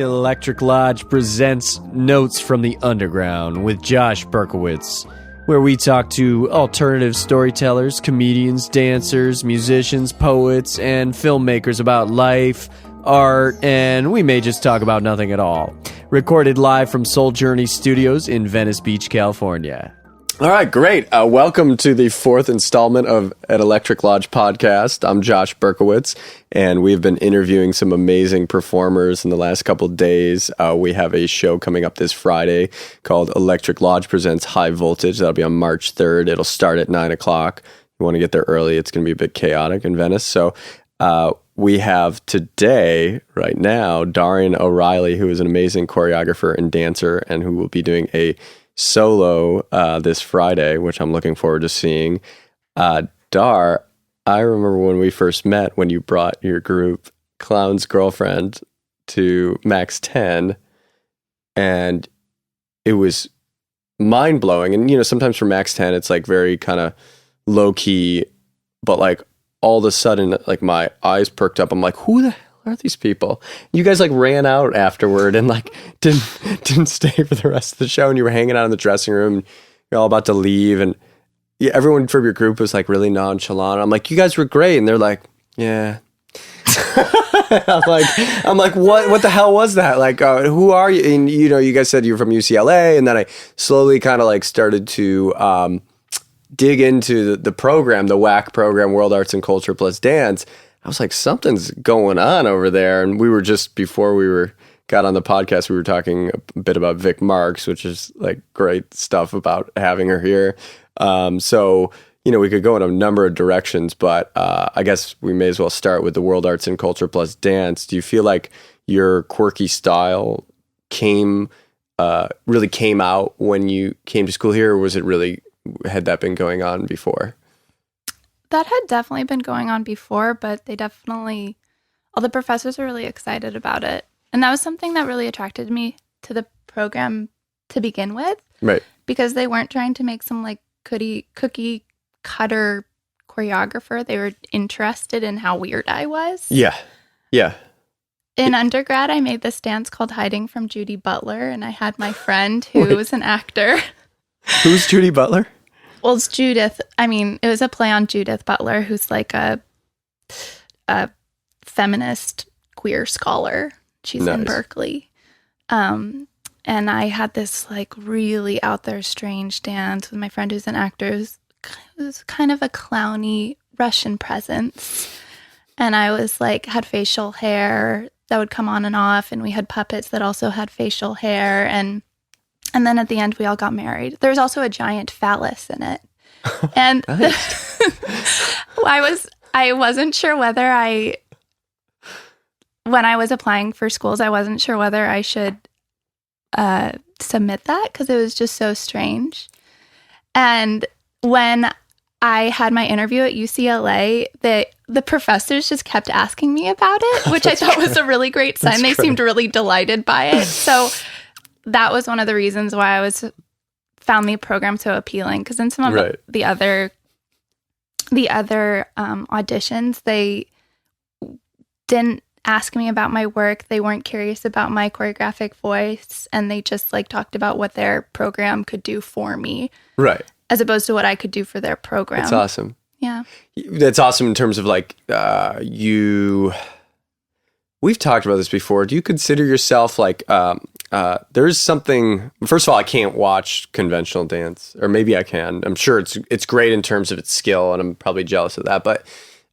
Electric Lodge presents Notes from the Underground with Josh Berkowitz, where we talk to alternative storytellers, comedians, dancers, musicians, poets, and filmmakers about life, art, and we may just talk about nothing at all. Recorded live from Soul Journey Studios in Venice Beach, California. All right, great. Welcome to the fourth installment of an Electric Lodge podcast. I'm Josh Berkowitz, and we've been interviewing some amazing performers in the last couple of days. We have a show coming up this Friday called Electric Lodge Presents High Voltage. That'll be on March 3rd. It'll start at 9 o'clock. You want to get there early. It's going to be a bit chaotic in Venice. So we have today, right now, Darrian O'Reilly, who is an amazing choreographer and dancer, and who will be doing a solo this Friday, which I'm looking forward to seeing. Dar, I remember when we first met, when you brought your group Clown's Girlfriend to Max 10, and it was mind-blowing. And, you know, sometimes for Max 10, it's like very kind of low-key, but like all of a sudden, like my eyes perked up. I'm like, who the hell are these people? You guys like ran out afterward and like didn't stay for the rest of the show, and you were hanging out in the dressing room and you're all about to leave, and yeah, everyone from your group was like really nonchalant. I'm like, you guys were great, and they're like, yeah. I'm like, what the hell was that? Like, who are you? And you know, you guys said you're from UCLA, and then I slowly kind of like started to dig into the program, the WAC program, World Arts and Culture plus Dance. I was like, something's going on over there. And we were just, before we got on the podcast, we were talking a bit about Vic Marks, which is like great stuff about having her here. So, you know, we could go in a number of directions, but I guess we may as well start with the World Arts and Culture plus Dance. Do you feel like your quirky style really came out when you came to school here, or had that been going on before? That had definitely been going on before, but all the professors were really excited about it. And that was something that really attracted me to the program to begin with. Right. Because they weren't trying to make some like cookie cutter choreographer. They were interested in how weird I was. Yeah. Yeah. In undergrad, I made this dance called Hiding from Judy Butler, and I had my friend who was an actor. Who's Judy Butler? Well, it's Judith. I mean, it was a play on Judith Butler, who's like a feminist queer scholar. She's in Berkeley. And I had this like really out there strange dance with my friend who's an actor. It was kind of a clowny Russian presence. And I was like, had facial hair that would come on and off. And we had puppets that also had facial hair. And then at the end, we all got married. There's also a giant phallus in it. And I wasn't sure whether when I was applying for schools, I wasn't sure whether I should submit that because it was just so strange. And when I had my interview at UCLA, the professors just kept asking me about it, which I thought was a really great sign. They seemed really delighted by it. So that was one of the reasons why I found the program so appealing, because in some of the other auditions, they didn't ask me about my work. They weren't curious about my choreographic voice, and they just like talked about what their program could do for me, right? As opposed to what I could do for their program. That's awesome. Yeah, that's awesome in terms of like We've talked about this before. Do you consider yourself like there's something? First of all, I can't watch conventional dance, or maybe I can. I'm sure it's great in terms of its skill, and I'm probably jealous of that. But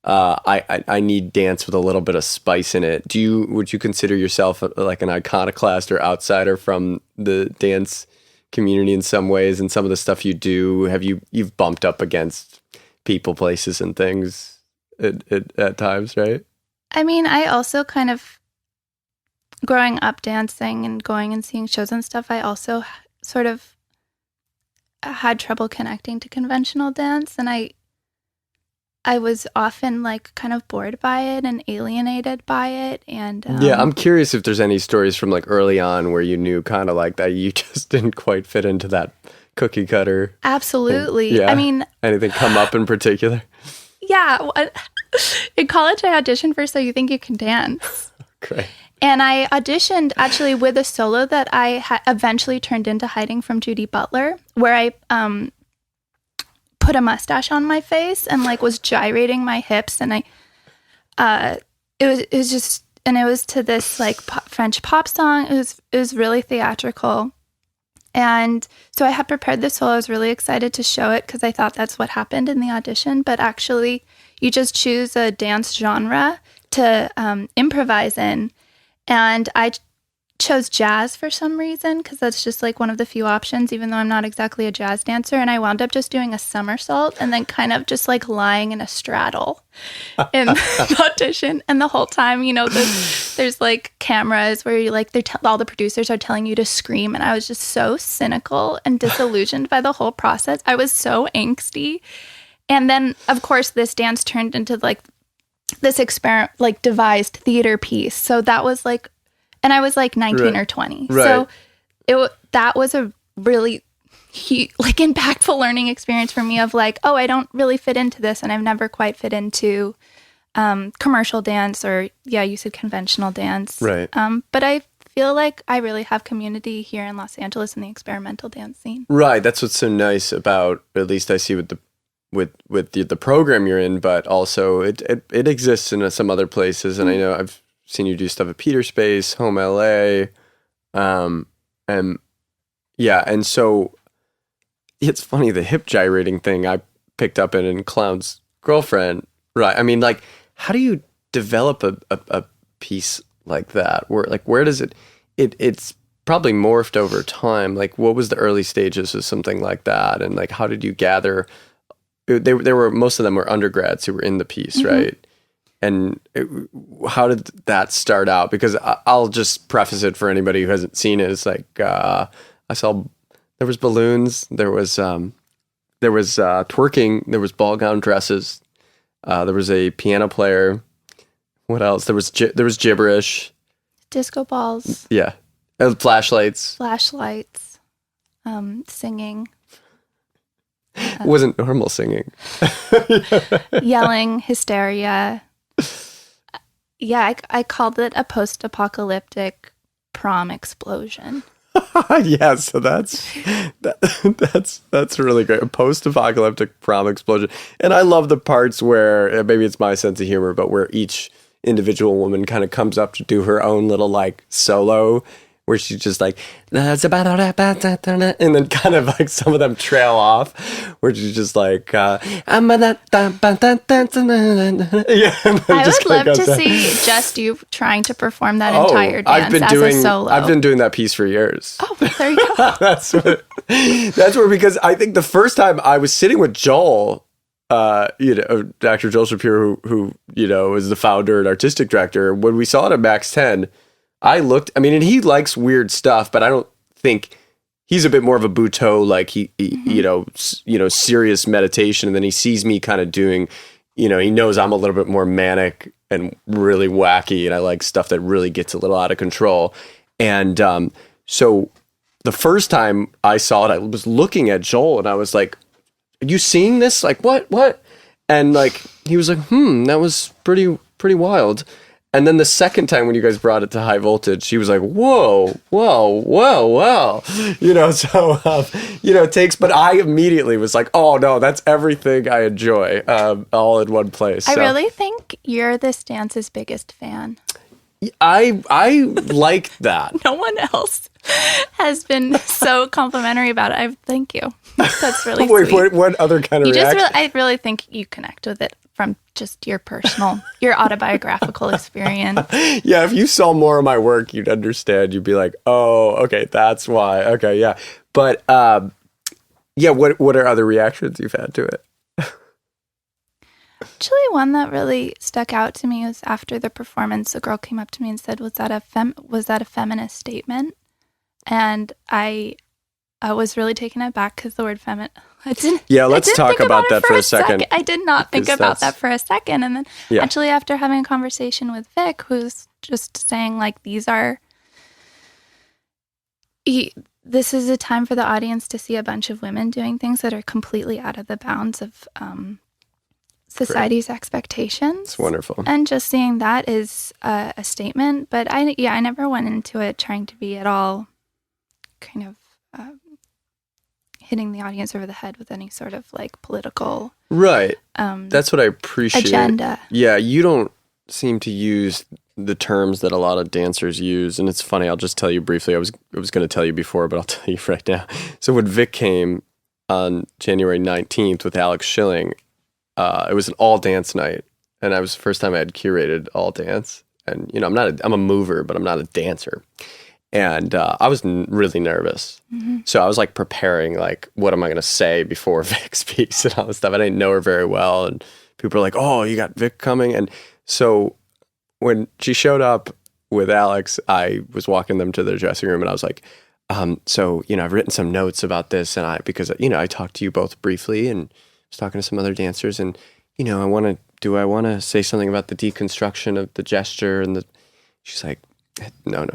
I need dance with a little bit of spice in it. Would you consider yourself like an iconoclast or outsider from the dance community in some ways? And some of the stuff you do, you've bumped up against people, places, and things at times, right? I mean, I also kind of, growing up dancing and going and seeing shows and stuff, I also sort of had trouble connecting to conventional dance. And I was often like kind of bored by it and alienated by it. And yeah, I'm curious if there's any stories from like early on where you knew kind of like that you just didn't quite fit into that cookie cutter. Absolutely. Yeah. I mean, anything come up in particular? Yeah. In college, I auditioned for So You Think You Can Dance. Great. And I auditioned actually with a solo that I eventually turned into Hiding from Judy Butler, where I put a mustache on my face and like was gyrating my hips, and it was to this like French pop song. It was really theatrical. And so I had prepared this solo. I was really excited to show it because I thought that's what happened in the audition. But actually, you just choose a dance genre to improvise in. And I chose jazz for some reason because that's just like one of the few options, even though I'm not exactly a jazz dancer. And I wound up just doing a somersault and then kind of just like lying in a straddle in the audition. And the whole time, there's like cameras where you like all the producers are telling you to scream. And I was just so cynical and disillusioned by the whole process. I was so angsty. And then, of course, this dance turned into like this devised theater piece. So that was like, and I was like 19 or 20. Right. So that was a really impactful learning experience for me of like, oh, I don't really fit into this. And I've never quite fit into commercial dance or, you said conventional dance. Right. But I feel like I really have community here in Los Angeles in the experimental dance scene. Right. That's what's so nice about, at least I see with the program you're in, but also it exists in some other places. And I know I've seen you do stuff at Peter Space, Home LA. And so it's funny, the hip gyrating thing I picked up in Clown's Girlfriend, right? I mean, like, how do you develop a piece like that? Where does it's probably morphed over time. Like, what was the early stages of something like that? And like, how did you gather? Most of them were undergrads who were in the piece, right? And how did that start out? Because I'll just preface it for anybody who hasn't seen it. It's like, I saw there was balloons, there was twerking, there was ball gown dresses, there was a piano player. What else? There was gibberish, disco balls, flashlights, singing. It wasn't normal singing. Yelling, hysteria. I called it a post-apocalyptic prom explosion. Yeah, so that's really great. A post-apocalyptic prom explosion. And I love the parts where, maybe it's my sense of humor, but where each individual woman kind of comes up to do her own little like solo, where she's just like, that's about, and then kind of like some of them trail off, where she's just like, I'm a I would love to see just you trying to perform that entire dance a solo. I've been doing that piece for years. Oh, there you go. That's where, because I think the first time I was sitting with Joel, Dr. Joel Shapiro, who is the founder and artistic director, when we saw it at Max 10, and he likes weird stuff, but I don't think he's a bit more of a Butoh, like he serious meditation. And then he sees me kind of doing, he knows I'm a little bit more manic and really wacky, and I like stuff that really gets a little out of control. And so the first time I saw it, I was looking at Joel and I was like, are you seeing this? Like, what? And like, he was like, that was pretty wild. And then the second time when you guys brought it to High Voltage, he was like, whoa. It takes, but I immediately was like, oh no, that's everything I enjoy, all in one place. I really think you're this dance's biggest fan. I like that. No one else has been so complimentary about it. Thank you. That's really sweet. What other kind of reaction? I really think you connect with it from just your autobiographical experience. Yeah, if you saw more of my work, you'd understand. You'd be like, oh, okay, that's why. Okay, yeah. But, what are other reactions you've had to it? Actually, one that really stuck out to me was after the performance, a girl came up to me and said, was that a feminist statement? And I was really taken aback because the word feminine. Let's talk about that for a second. I did not think about that for a second. And then actually after having a conversation with Vic, who's just saying like, this is a time for the audience to see a bunch of women doing things that are completely out of the bounds of society's expectations. It's wonderful. And just seeing that is a statement. But I never went into it trying to be at all kind of hitting the audience over the head with any sort of like political right. That's what I appreciate. Agenda. Yeah, you don't seem to use the terms that a lot of dancers use, and it's funny. I'll just tell you briefly. I was going to tell you before, but I'll tell you right now. So when Vic came on January 19th with Alex Schilling, it was an all dance night, and it was the first time I had curated all dance. And you know, I'm a mover, but I'm not a dancer. And I was really nervous. Mm-hmm. So I was like preparing, like, what am I going to say before Vic speaks and all this stuff. I didn't know her very well. And people were like, oh, you got Vic coming. And so when she showed up with Alex, I was walking them to their dressing room and I was like, so, you know, I've written some notes about this. And because, you know, I talked to you both briefly and was talking to some other dancers. And, you know, I want to say something about the deconstruction of the gesture and she's like, no,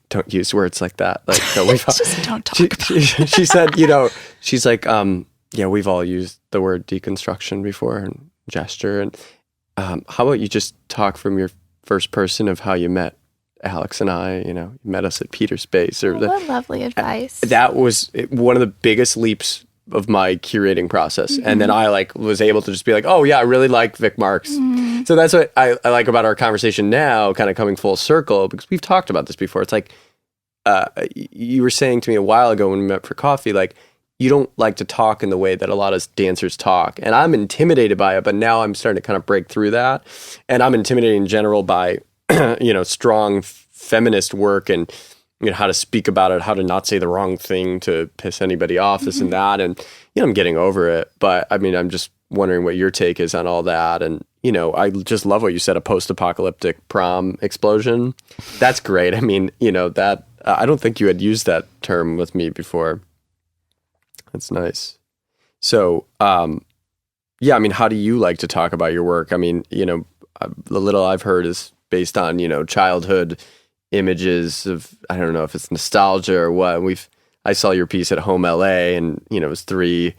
don't use words like that. Like, no, just don't talk about it. She said, you know, she's like, yeah, we've all used the word deconstruction before and gesture. And how about you just talk from your first person of how you met Alex and I, you know, you met us at Peter's Space. What lovely advice. That was one of the biggest leaps of my curating process. Mm-hmm. And then I like was able to just be like, oh yeah, I really like Vic Marks. Mm-hmm. So that's what I like about our conversation now, kind of coming full circle, because we've talked about this before. It's like, you were saying to me a while ago when we met for coffee, like, you don't like to talk in the way that a lot of dancers talk. And I'm intimidated by it, but now I'm starting to kind of break through that. And I'm intimidated in general by, you know, strong feminist work and, you know, how to speak about it, how to not say the wrong thing to piss anybody off, this and that. And, you know, I'm getting over it. But I mean, I'm just wondering what your take is on all that. And, you know, I just love what you said, a post-apocalyptic prom explosion. That's great. I mean, you know, that I don't think you had used that term with me before. That's nice. So, yeah, I mean, how do you like to talk about your work? I mean, you know, the little I've heard is based on, you know, childhood images of, I don't know if it's nostalgia or what. I saw your piece at Home LA and, you know, it was 3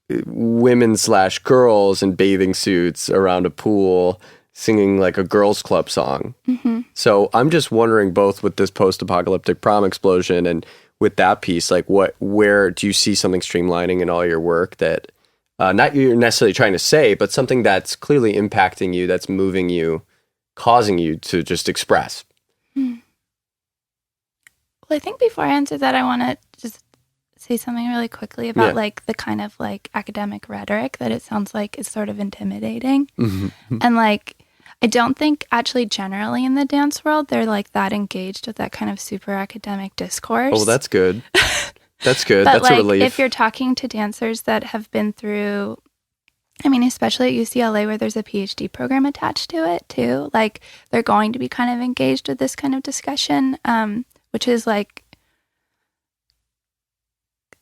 women/girls in bathing suits around a pool singing like a girls club song. Mm-hmm. So I'm just wondering, both with this post-apocalyptic prom explosion and with that piece, like where do you see something streamlining in all your work that not you're necessarily trying to say, but something that's clearly impacting you, that's moving you, causing you to just express? Well, I think before I answer that, I want to just say something really quickly about like the kind of like academic rhetoric that it sounds like is sort of intimidating. Mm-hmm. And like, I don't think actually generally in the dance world, they're like that engaged with that kind of super academic discourse. Oh, that's good. That's good. But that's like, a relief. if you're talking to dancers that have been through, I mean, especially at UCLA where there's a PhD program attached to it too, like they're going to be kind of engaged with this kind of discussion, which is like,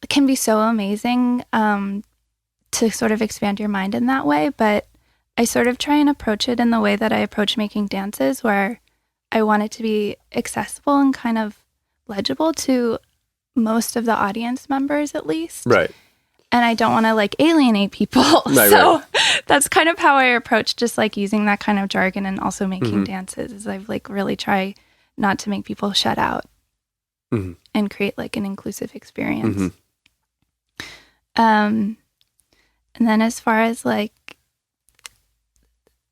can be so amazing to sort of expand your mind in that way. But I sort of try and approach it in the way that I approach making dances, where I want it to be accessible and kind of legible to most of the audience members, at least. Right. And I don't want to like alienate people. Right, so right. That's kind of how I approach just like using that kind of jargon and also making dances, is I've like really try not to make people shut out and create like an inclusive experience. Mm-hmm. And then as far as like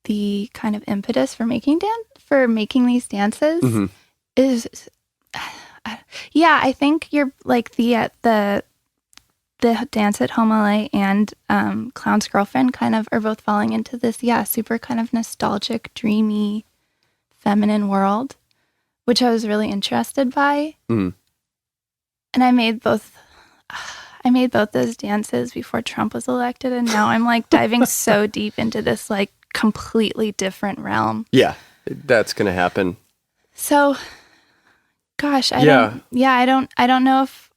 the kind of impetus for making these dances is, I think you're like the dance at Home LA and Clown's Girlfriend kind of are both falling into this super kind of nostalgic, dreamy, feminine world, which I was really interested by. And I made both those dances before Trump was elected, and now I'm like diving so deep into this like completely different realm. Yeah, that's gonna happen. So, gosh, I don't know if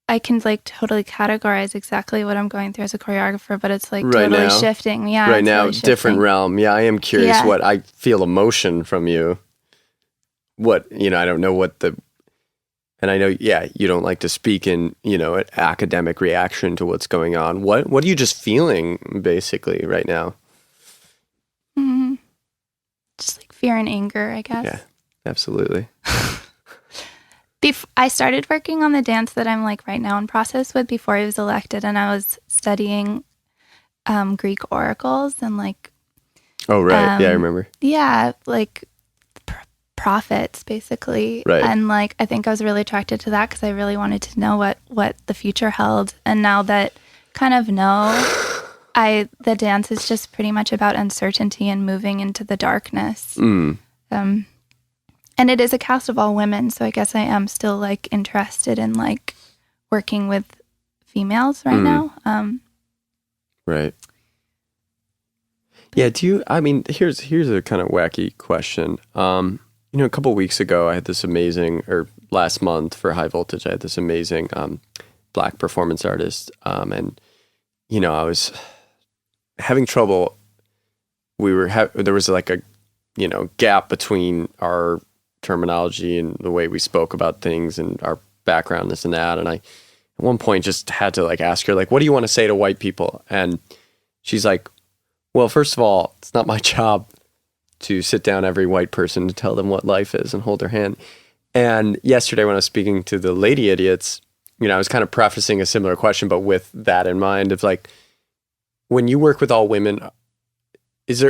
I can like totally categorize exactly what I'm going through as a choreographer, but it's like right totally now, shifting. Yeah, right now, totally different realm. Yeah, I am curious what I feel emotion from you. What, you know, I don't know what and I know, you don't like to speak in, an academic reaction to what's going on. What are you just feeling basically right now? Just like fear and anger, I guess. Yeah, absolutely. I started working on the dance that I'm like right now in process with before I was elected, and I was studying Greek oracles and like. Oh, right. Yeah, I remember. Yeah, like prophets, basically. Right. And like, I think I was really attracted to that because I really wanted to know what the future held. And now that kind of know, the dance is just pretty much about uncertainty and moving into the darkness. And it is a cast of all women, so I guess I am still like interested in like working with females right now. Right. Yeah, here's a kind of wacky question. A couple of weeks ago, I had this amazing, or last month for High Voltage, I had this amazing Black performance artist. And, I was having trouble. There was like a, gap between our terminology and the way we spoke about things and our background, this and that. And I, at one point, just had to like ask her, like, what do you want to say to white people? And she's like, well, first of all, it's not my job to sit down every white person to tell them what life is and hold their hand. And yesterday when I was speaking to the Lady Idiots, I was kind of prefacing a similar question, but with that in mind of like, when you work with all women,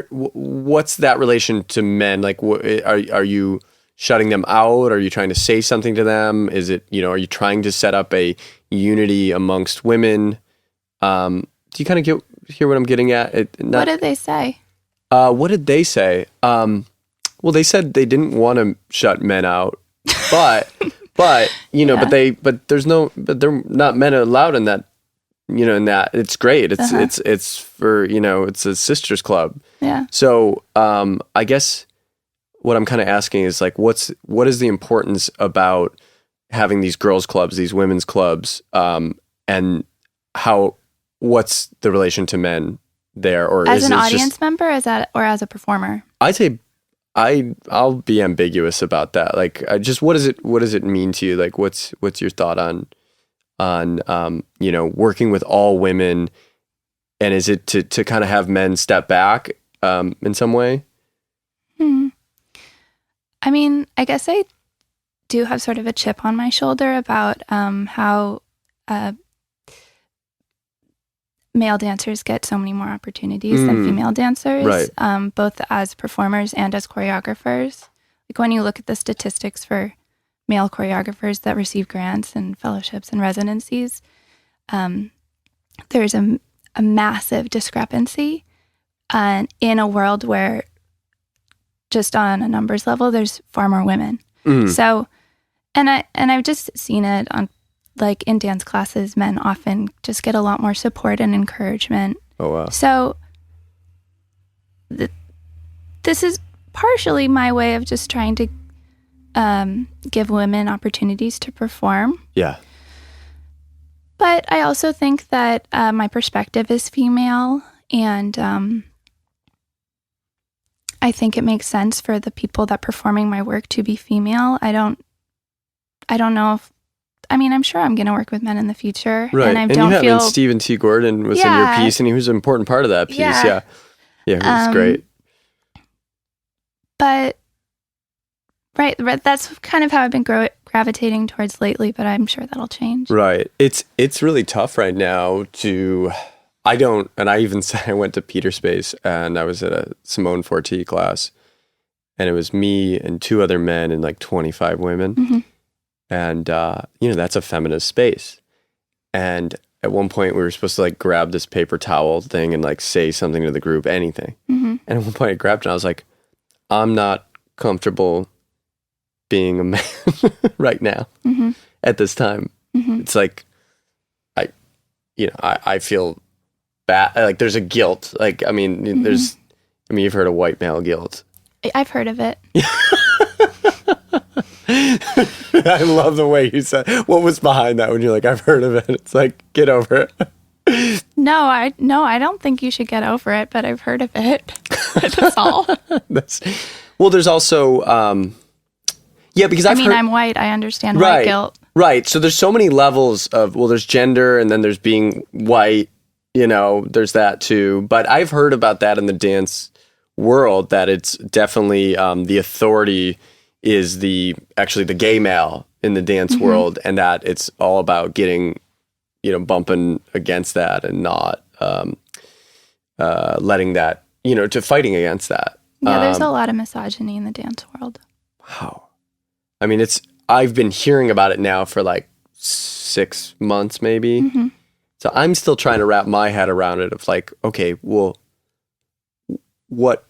what's that relation to men? Like, are you shutting them out? Are you trying to say something to them? Is it, are you trying to set up a unity amongst women? Do you kind of hear what I'm getting at? What did they say? What did they say? Well, they said they didn't want to shut men out, but but they're not men allowed in that. In that it's great. It's for it's a sisters club. Yeah. So I guess what I'm kind of asking is like, what is the importance about having these girls clubs, these women's clubs, and what's the relation to men there, or as an audience member, or as a performer? I'd say I'll be ambiguous about that. Like, what does it mean to you? Like, what's your thought on working with all women, and is it to kind of have men step back in some way? I mean, I guess I do have sort of a chip on my shoulder about how male dancers get so many more opportunities than female dancers, right. Both as performers and as choreographers. Like when you look at the statistics for male choreographers that receive grants and fellowships and residencies, there's a massive discrepancy in a world where just on a numbers level, there's far more women. So, and I've just seen it on, like in dance classes, men often just get a lot more support and encouragement. Oh, wow. So this is partially my way of just trying to give women opportunities to perform. Yeah. But I also think that my perspective is female, and I think it makes sense for the people that performing my work to be female. I don't know if, I'm sure I'm going to work with men in the future. Right. And I don't feel... Stephen T. Gordon was in your piece, and he was an important part of that piece. Yeah. Yeah, he was great. But, right, that's kind of how I've been gravitating towards lately, but I'm sure that'll change. Right. It's really tough right now to... I went to Peter Space, and I was at a Simone Forti class, and it was me and two other men and like 25 women. Mm-hmm. And, that's a feminist space. And at one point we were supposed to like grab this paper towel thing and like say something to the group, anything. Mm-hmm. And at one point I grabbed it and I was like, I'm not comfortable being a man right now at this time. Mm-hmm. It's like, I feel bad. Like there's a guilt. Like, you've heard of white male guilt. I've heard of it. I love the way you said, what was behind that when you're like, I've heard of it. It's like, get over it. No, I don't think you should get over it, but I've heard of it. That's all. There's also, because I'm white. I understand white guilt. Right. So there's so many levels of, well, there's gender and then there's being white, there's that too. But I've heard about that in the dance world, that it's definitely the authority is actually the gay male in the dance world, and that it's all about getting, bumping against that and not letting that, to fighting against that. Yeah, there's a lot of misogyny in the dance world. Wow. I mean, I've been hearing about it now for like 6 months maybe. Mm-hmm. So I'm still trying to wrap my head around it of like, okay, well, what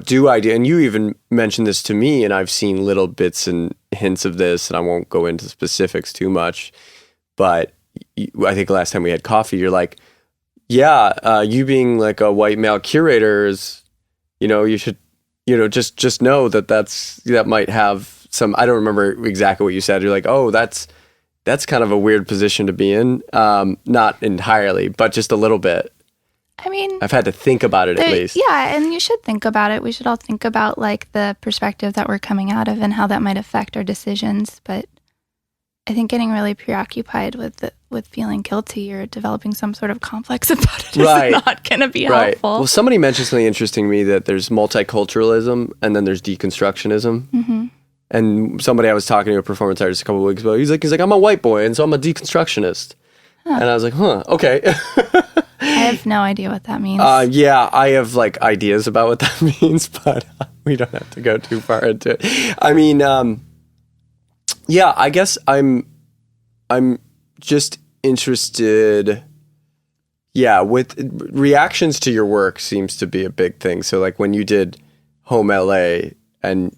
do I do? And you even mentioned this to me, and I've seen little bits and hints of this, and I won't go into specifics too much, but I think last time we had coffee, you're like, yeah, you being like a white male curator is, you should, just know that might have some, I don't remember exactly what you said. You're like, oh, that's kind of a weird position to be in. Not entirely, but just a little bit. I mean, I've had to think about it at least. Yeah, and you should think about it. We should all think about like the perspective that we're coming out of and how that might affect our decisions. But I think getting really preoccupied with feeling guilty or developing some sort of complex about it is not going to be helpful. Well, somebody mentioned something interesting to me, that there's multiculturalism and then there's deconstructionism. Mm-hmm. And somebody I was talking to, a performance artist a couple of weeks ago, he's like, I'm a white boy, and so I'm a deconstructionist. Huh. And I was like, okay. I have no idea what that means. Yeah, I have like ideas about what that means, but we don't have to go too far into it. I mean, yeah, I guess I'm just interested. Yeah, with reactions to your work seems to be a big thing. So like when you did Home LA, and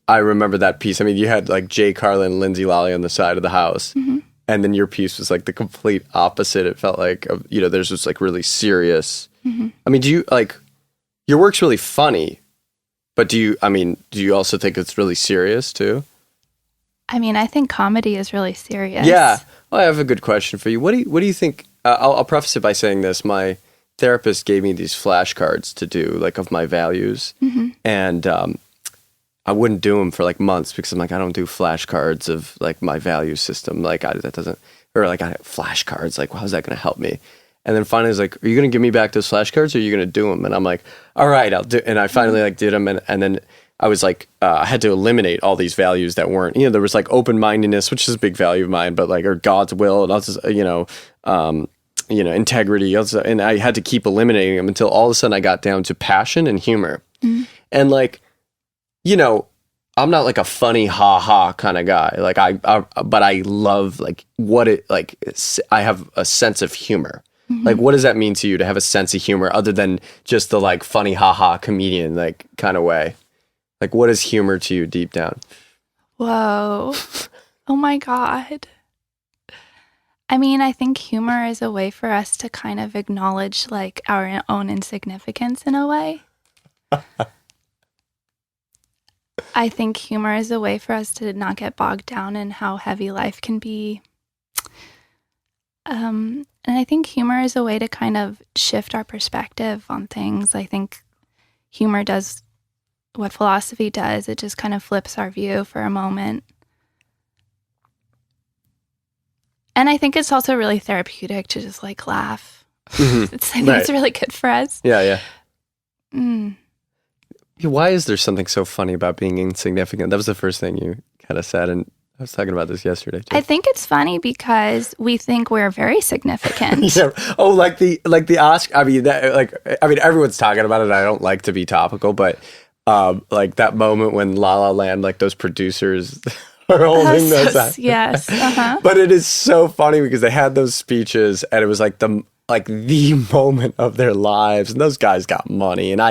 I remember that piece. I mean, you had like Jay Carlin, Lindsay Lolly on the side of the house. Mm-hmm. And then your piece was like the complete opposite. It felt like, there's this like really serious. Mm-hmm. I mean, do you like, your work's really funny, but do you also think it's really serious too? I mean, I think comedy is really serious. Yeah. Well, I have a good question for you. What do you think? I'll preface it by saying this. My therapist gave me these flashcards to do, like, of my values. Mm-hmm. And I wouldn't do them for like months because I'm like, I don't do flashcards of like my value system. Like that doesn't, or like I have flashcards. Like, how's that going to help me? And then finally I was like, are you going to give me back those flashcards or are you going to do them? And I'm like, all right, I'll do. And I finally like did them. And then I was like, I had to eliminate all these values that weren't, there was like open-mindedness, which is a big value of mine, but like, or God's will, and also, integrity. Also, and I had to keep eliminating them until all of a sudden I got down to passion and humor. Mm-hmm. And like, I'm not like a funny ha kind of guy. Like but I love like I have a sense of humor. Mm-hmm. Like, what does that mean to you to have a sense of humor other than just the like funny ha comedian like kind of way? Like, what is humor to you deep down? Whoa. Oh my God. I mean, I think humor is a way for us to kind of acknowledge like our own insignificance in a way. I think humor is a way for us to not get bogged down in how heavy life can be. And I think humor is a way to kind of shift our perspective on things. I think humor does what philosophy does. It just kind of flips our view for a moment. And I think it's also really therapeutic to just like laugh. Mm-hmm. I think it's really good for us. Yeah. Mm. Why is there something so funny about being insignificant? That was the first thing you kind of said, and I was talking about this yesterday too. I think it's funny because we think we're very significant. Yeah. Oh, like the Oscar. I mean, everyone's talking about it. I don't like to be topical, but like that moment when La La Land, like those producers are holding those. Yes. Uh-huh. But it is so funny because they had those speeches, and it was like the moment of their lives, and those guys got money, and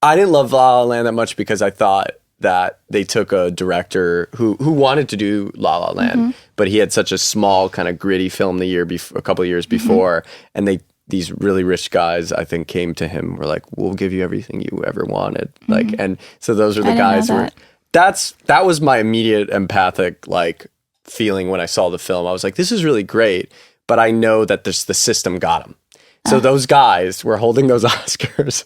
I didn't love La La Land that much because I thought that they took a director who wanted to do La La Land, mm-hmm. but he had such a small kind of gritty film a couple of years before, mm-hmm. and these really rich guys, I think, came to him, were like, we'll give you everything you ever wanted. Mm-hmm. Like, and so those are the guys who were, that was my immediate empathic, like, feeling when I saw the film. I was like, this is really great, but I know that the system got them. So those guys were holding those Oscars.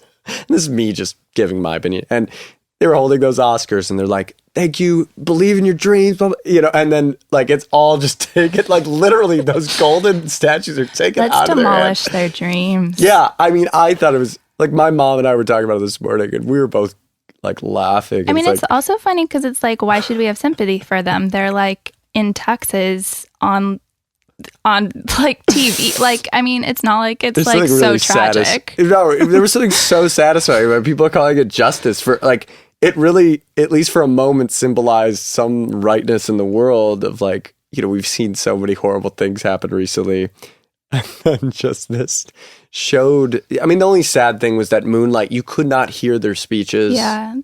This is me just giving my opinion. And they were holding those Oscars and they're like, thank you, believe in your dreams, blah, blah, you know, and then like it's all just taken, like literally those golden statues are taken out of their hand. Let's demolish their dreams. Yeah, I mean, I thought it was like my mom and I were talking about it this morning, and we were both like laughing. I mean, it's also funny because it's like, why should we have sympathy for them? They're like in Texas on like TV. Like, I mean, it's not like it's like so really tragic. No, there was something so satisfying when people are calling it justice for like, it really, at least for a moment, symbolized some rightness in the world of like, you know, we've seen so many horrible things happen recently. And then just this showed, I mean, the only sad thing was that Moonlight, you could not hear their speeches. Yeah.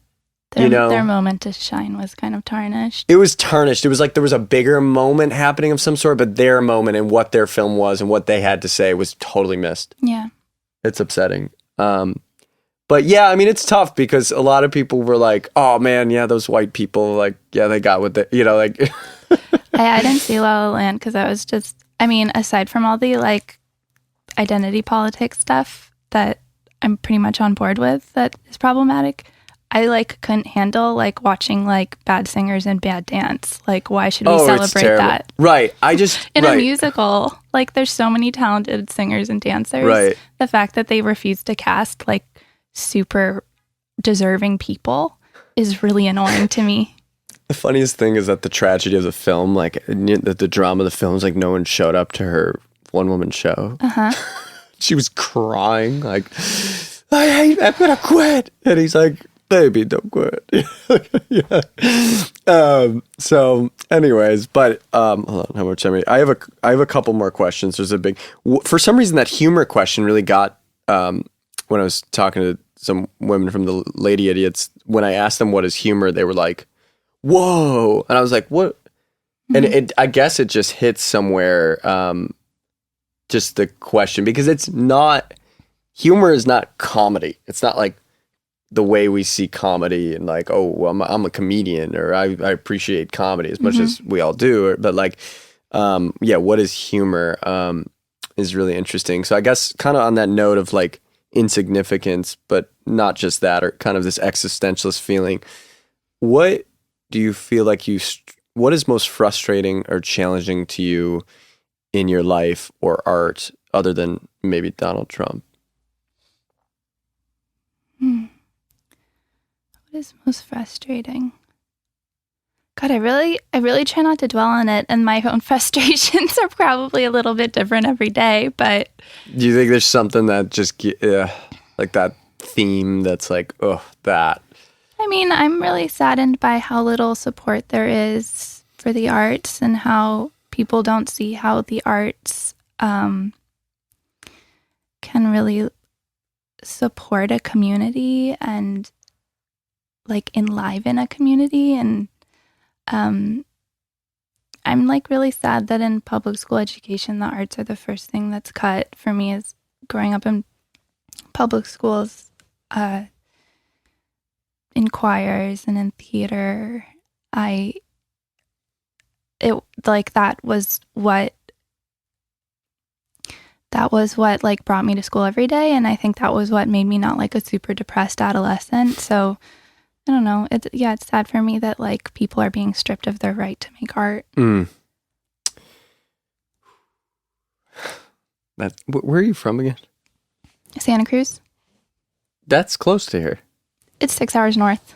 Their moment to shine was kind of tarnished. It was tarnished. It was like there was a bigger moment happening of some sort, but their moment and what their film was and what they had to say was totally missed. Yeah. It's upsetting. But yeah, I mean, it's tough because a lot of people were like, oh man, yeah, those white people, like, yeah, they got what they, you know, like. I didn't see La La Land because I was just, I mean, aside from all the like identity politics stuff that I'm pretty much on board with that is problematic, I like couldn't handle like watching like bad singers and bad dance. Like, why should we celebrate that? Right. I just in a musical, like there's so many talented singers and dancers. Right. The fact that they refuse to cast like super deserving people is really annoying to me. The funniest thing is that the tragedy of the film, like the drama of the film is like no one showed up to her one woman show. She was crying like, I'm gonna quit. And he's like, baby, don't quit. Yeah. So anyways, but hold on, how much time? I have a couple more questions. There's a big, for some reason that humor question really got when I was talking to some women from the Lady Idiots. When I asked them what is humor, they were like, whoa. And I was like, what? And I guess it just hits somewhere, just the question, because it's not, humor is not comedy. It's not like the way we see comedy and like, oh, well, I'm a comedian, or I appreciate comedy as much as we all do. But like, yeah, what is humor is really interesting. So I guess kind of on that note of like insignificance, but not just that, or kind of this existentialist feeling, what do you feel like what is most frustrating or challenging to you in your life or art other than maybe Donald Trump? What is most frustrating? God, I really try not to dwell on it, and my own frustrations are probably a little bit different every day, but... Do you think there's something that just, like that theme that's like, oh, that... I mean, I'm really saddened by how little support there is for the arts and how people don't see how the arts can really support a community and like enliven a community. And I'm like really sad that in public school education, the arts are the first thing that's cut. For me, as growing up in public schools, in choirs and in theater, that was what like brought me to school every day, and I think that was what made me not like a super depressed adolescent. So I don't know, it's sad for me that like people are being stripped of their right to make art. Where are you from again? Santa Cruz. That's close to here. It's 6 hours north.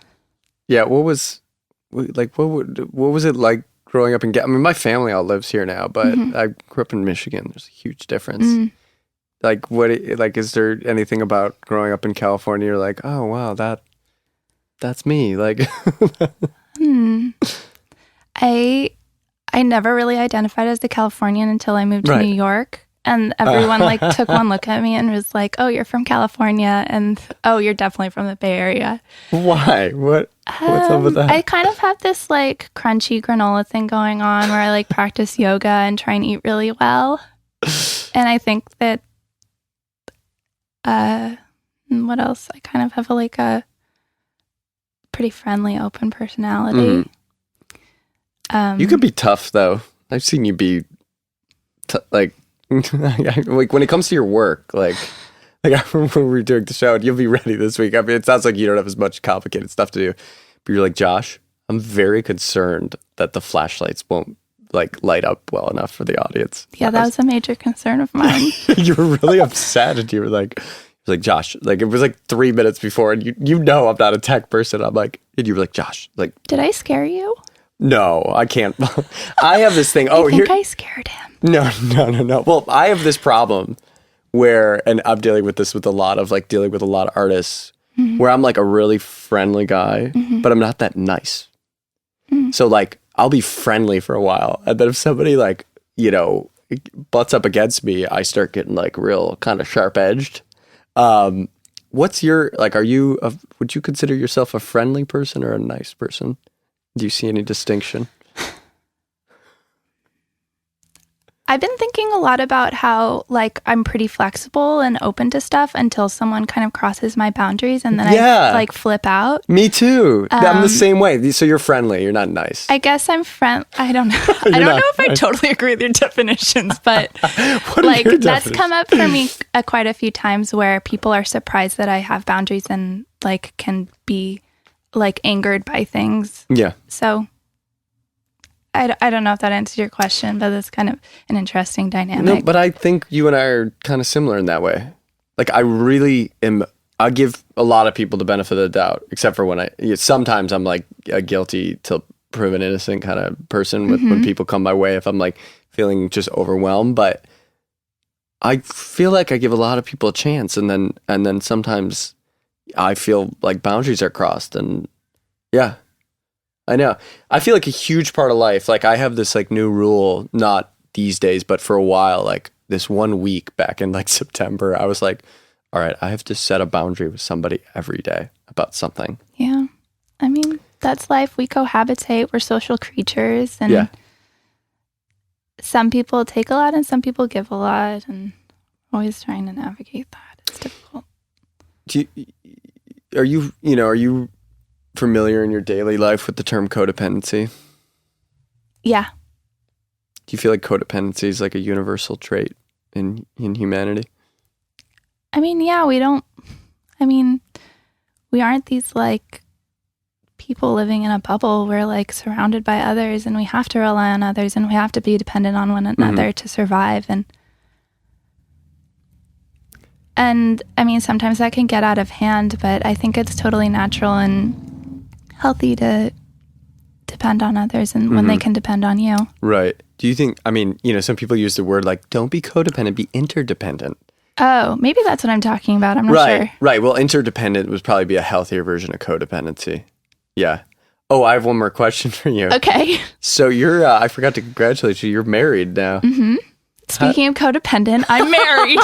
Yeah, what was it like growing up in? I mean, my family all lives here now, but I grew up in Michigan. There's a huge difference. Like, is there anything about growing up in California? You're like, oh wow, that's me. Like, I never really identified as a Californian until I moved to New York. And everyone like took one look at me and was like, oh, you're from California, and oh, you're definitely from the Bay Area. Why? What's up with that? I kind of have this like crunchy granola thing going on where I like practice yoga and try and eat really well. And I think that, what else? I kind of have a pretty friendly, open personality. You could be tough though. I've seen you be like when it comes to your work, like I remember when we were doing the show, and you'll be ready this week. I mean, it sounds like you don't have as much complicated stuff to do, but you're like, Josh, I'm very concerned that the flashlights won't like light up well enough for the audience. Yeah, that was a major concern of mine. You were really upset, and you were like, Josh, like it was like 3 minutes before, and you know I'm not a tech person. I'm like, and you were like, Josh, like, did I scare you? No, I can't. I have this thing. I think I scared him. No. Well, I have this problem where, and I'm dealing with this with a lot of artists, where I'm like a really friendly guy, but I'm not that nice. So like, I'll be friendly for a while, and then if somebody like, you know, butts up against me, I start getting like real kind of sharp edged. What's your, like, would you consider yourself a friendly person or a nice person? Do you see any distinction? I've been thinking a lot about how, like, I'm pretty flexible and open to stuff until someone kind of crosses my boundaries, and then I, like, flip out. Me too. I'm the same way. So you're friendly. You're not nice. I guess I'm I don't know. I don't know if I totally agree with your definitions, but, like, that's come up for me quite a few times where people are surprised that I have boundaries and, like, can be, like, angered by things. Yeah. So I don't know if that answers your question, but that's kind of an interesting dynamic. No, but I think you and I are kind of similar in that way. Like, I really am, I give a lot of people the benefit of the doubt, except for when sometimes I'm like a guilty till proven innocent kind of person with when people come my way, if I'm like feeling just overwhelmed. But I feel like I give a lot of people a chance, and then sometimes I feel like boundaries are crossed, and yeah. I know. I feel like a huge part of life, like I have this like new rule, not these days, but for a while, like this 1 week back in like September, I was like, all right, I have to set a boundary with somebody every day about something. Yeah. I mean, that's life. We cohabitate. We're social creatures. And some people take a lot and some people give a lot. And always trying to navigate that. It's difficult. Are you familiar in your daily life with the term codependency? Yeah. Do you feel like codependency is like a universal trait in humanity? I mean, yeah, we aren't these like people living in a bubble. We're like surrounded by others, and we have to rely on others, and we have to be dependent on one another to survive. And I mean, sometimes that can get out of hand, but I think it's totally natural and healthy to depend on others and when they can depend on you. Right. Do you think, I mean, you know, some people use the word like, don't be codependent, be interdependent. Oh, maybe that's what I'm talking about. I'm not sure. Right. Well, interdependent would probably be a healthier version of codependency. Yeah. Oh, I have one more question for you. Okay. So you're, I forgot to congratulate you. You're married now. Mm-hmm. Speaking of codependent, I'm married.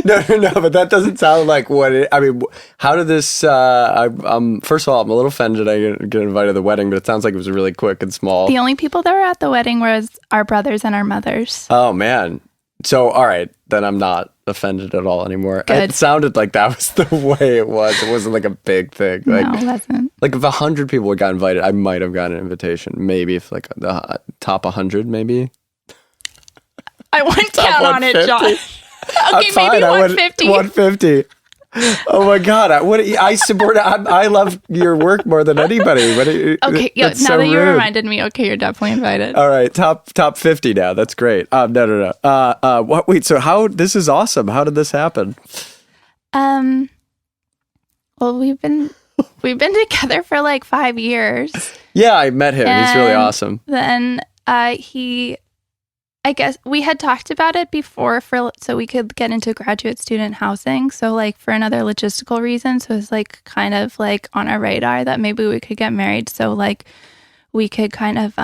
No, but that doesn't sound like what it, I mean, how did this, first of all, I'm a little offended I didn't get invited to the wedding, but it sounds like it was really quick and small. The only people that were at the wedding was our brothers and our mothers. Oh, man. So, all right, then I'm not offended at all anymore. Good. It sounded like that was the way it was. It wasn't like a big thing. Like, no, it wasn't. Like if 100 people got invited, I might have gotten an invitation. Maybe if like the top 100, maybe. I wouldn't count on it, John. Okay, fine. maybe 150. 150. Oh my God! I love your work more than anybody. Okay, yeah. Now that you reminded me, okay, you're definitely invited. All right, top 50 now. That's great. No. Wait. So this is awesome. How did this happen? Well, we've been together for like 5 years. Yeah, I met him. He's really awesome. Then I guess we had talked about it before so we could get into graduate student housing. So like for another logistical reason. So it was like kind of like on our radar that maybe we could get married. So like we could kind of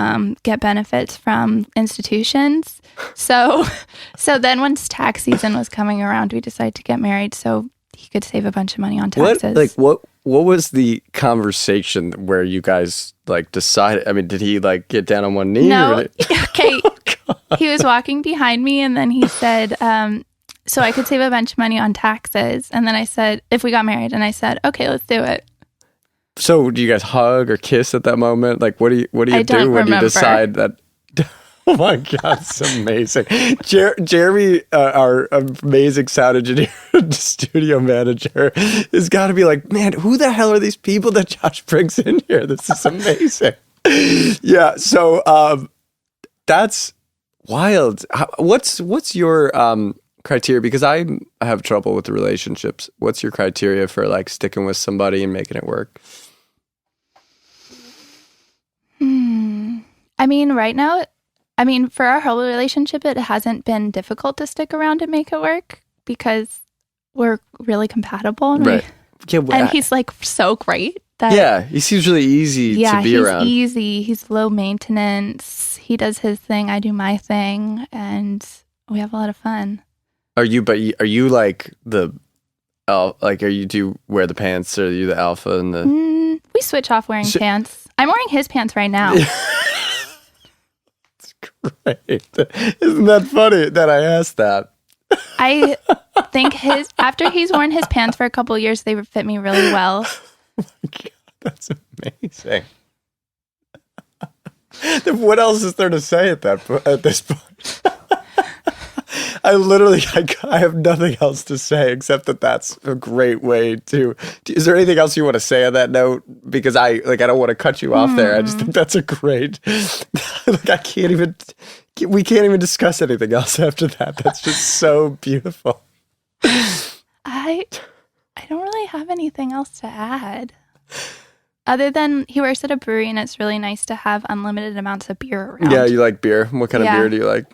get benefits from institutions. So then once tax season was coming around, we decided to get married so he could save a bunch of money on taxes. What was the conversation where you guys like decided? I mean, did he like get down on one knee? No. Okay. He was walking behind me and then he said, so I could save a bunch of money on taxes. And then I said, if we got married, and I said, okay, let's do it. So do you guys hug or kiss at that moment? Like, what do you do when you decide that? Oh my God, it's amazing. Jeremy, our amazing sound engineer, studio manager, has got to be like, man, who the hell are these people that Josh brings in here? This is amazing. Yeah, so that's wild. What's your criteria? Because I have trouble with the relationships. What's your criteria for like sticking with somebody and making it work? I mean, right now, for our whole relationship, it hasn't been difficult to stick around and make it work because we're really compatible. And right. And he's like so great. He seems really easy to be around. Yeah, he's easy. He's low maintenance. He does his thing. I do my thing. And we have a lot of fun. Are you like do you wear the pants? Or are you the alpha and the... we switch off wearing pants. I'm wearing his pants right now. It's great. Isn't that funny that I asked that? I think after he's worn his pants for a couple of years, they fit me really well. Oh my God, that's amazing. What else is there to say at this point? I have nothing else to say except that that's a great way to. Is there anything else you want to say on that note? Because I don't want to cut you off there. I just think that's a great. We can't even discuss anything else after that. That's just so beautiful. I don't really have anything else to add. Other than he works at a brewery and it's really nice to have unlimited amounts of beer around. Yeah, you like beer. What kind of beer do you like?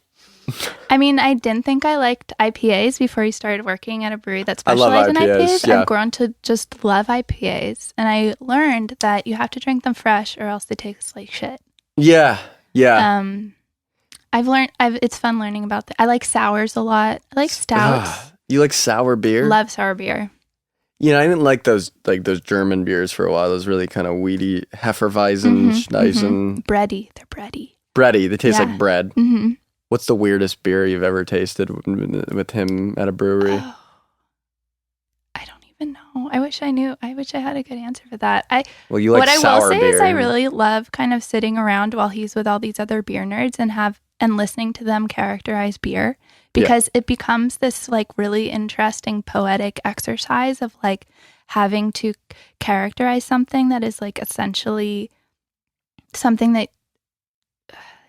I mean, I didn't think I liked IPAs before he started working at a brewery that specialized in IPAs. Yeah. I've grown to just love IPAs. And I learned that you have to drink them fresh or else they taste like shit. Yeah. Yeah. It's fun learning about I like sours a lot. I like stouts. You like sour beer? Love sour beer. You know, I didn't like those German beers for a while. Those really kind of weedy Hefeweizen, Schneisen. Bready. They're bready. Bready. They taste like bread. Mm-hmm. What's the weirdest beer you've ever tasted with him at a brewery? Oh, I don't even know. I wish I knew. I wish I had a good answer for that. Well, you like what sour I will say beer. Is I really love kind of sitting around while he's with all these other beer nerds and listening to them characterize beer because it becomes this like really interesting poetic exercise of like having to characterize something that is like essentially something that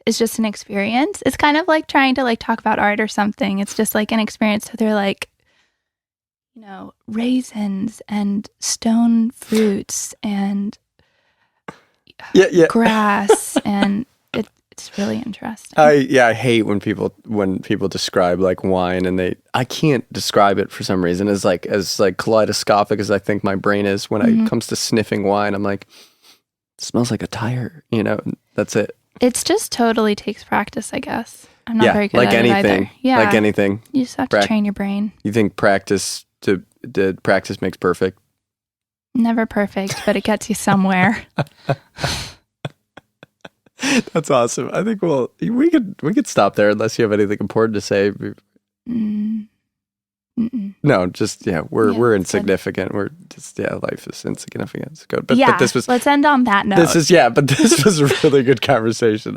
is just an experience. It's kind of like trying to like talk about art or something. It's just like an experience. So they're like, you know, raisins and stone fruits and grass, and it's really interesting. I hate when people describe like wine and I can't describe it for some reason as kaleidoscopic as I think my brain is when it comes to sniffing wine. I'm like, it smells like a tire, you know. That's it. It's just totally takes practice, I guess. I'm not very good at anything. it either. Yeah, like anything. You just have to train your brain. You think practice makes perfect? Never perfect, but it gets you somewhere. That's awesome. I think we could stop there unless you have anything important to say. No, just we're insignificant. We're just life is insignificant. It's good. But this was. Let's end on that note. This was a really good conversation.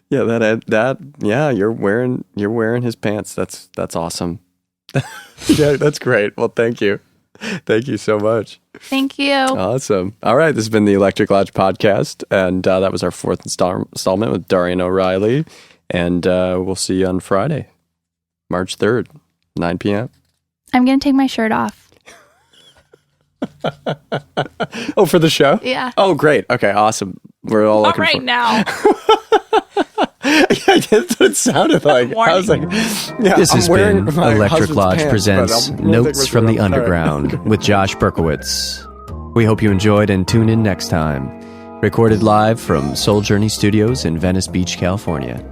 You're wearing his pants. That's awesome. Yeah, that's great. Well, thank you. Thank you so much. Thank you. Awesome. All right, this has been the Electric Lodge podcast, and that was our fourth installment with Darrian O'Reilly, and we'll see you on Friday, March 3rd. 9 p.m. I'm going to take my shirt off. Oh, for the show? Yeah. Oh, great. Okay, awesome. We're all looking right now. Yeah, that's what it sounded like. I was like, this has been Electric Lodge presents Notes from the Underground with Josh Berkowitz. We hope you enjoyed and tune in next time. Recorded live from Soul Journey Studios in Venice Beach, California.